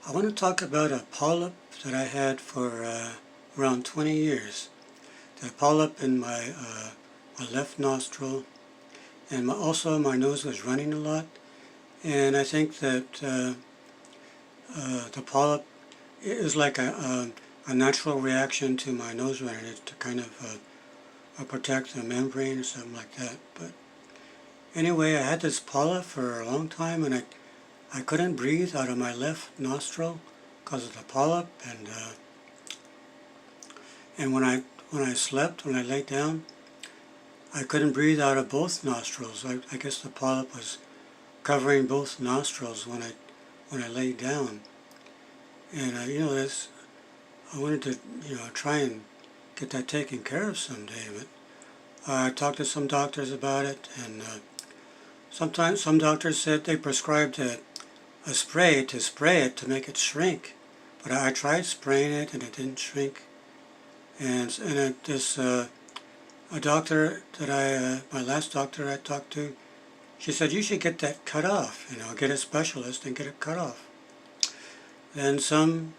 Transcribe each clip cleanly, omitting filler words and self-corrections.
I want to talk about a polyp that I had for around 20 years. The polyp in my left nostril, and also my nose was running a lot. And I think that the polyp is like a natural reaction to my nose running. It's to kind of protect the membrane or something like that. But anyway, I had this polyp for a long time, and I couldn't breathe out of my left nostril because of the polyp, and when I slept, when I laid down, I couldn't breathe out of both nostrils. I guess the polyp was covering both nostrils when I laid down, and this I wanted to try and get that taken care of someday. But I talked to some doctors about it, and sometimes some doctors said they prescribed a spray to spray it to make it shrink. But I tried spraying it and it didn't shrink. A doctor that my last doctor I talked to, she said you should get that cut off. Get a specialist and get it cut off. Then some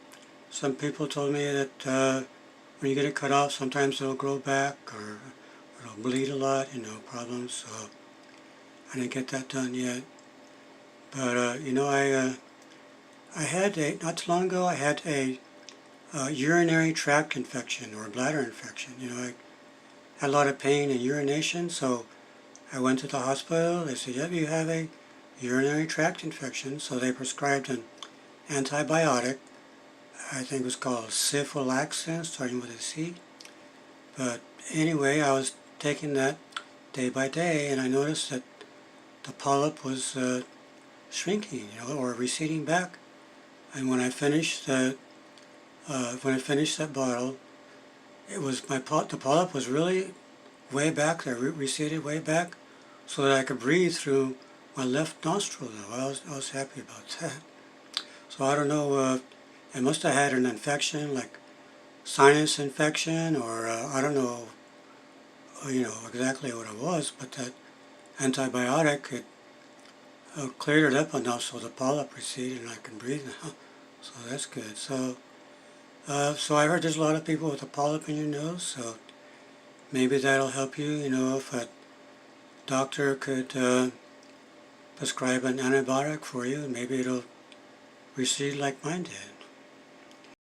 people told me that when you get it cut off, sometimes it'll grow back or it'll bleed a lot. Problems. So I didn't get that done yet. But I had not too long ago I had a urinary tract infection or bladder infection. I had a lot of pain and urination, so I went to the hospital. They said, "Yep, you have a urinary tract infection." So they prescribed an antibiotic. I think it was called ciprofloxacin, starting with a C. But anyway, I was taking that day by day, and I noticed that the polyp was shrinking, or receding back. And when I finished that bottle, it was the polyp was really way back there, receded way back, so that I could breathe through my left nostril. Though I was happy about that. So I don't know. I must have had an infection, like sinus infection, or I don't know. Exactly what it was, but that antibiotic it cleared it up enough so the polyp receded and I can breathe now. So that's good. So I heard there's a lot of people with a polyp in your nose, so maybe that'll help you. If a doctor could prescribe an antibiotic for you, maybe it'll recede like mine did.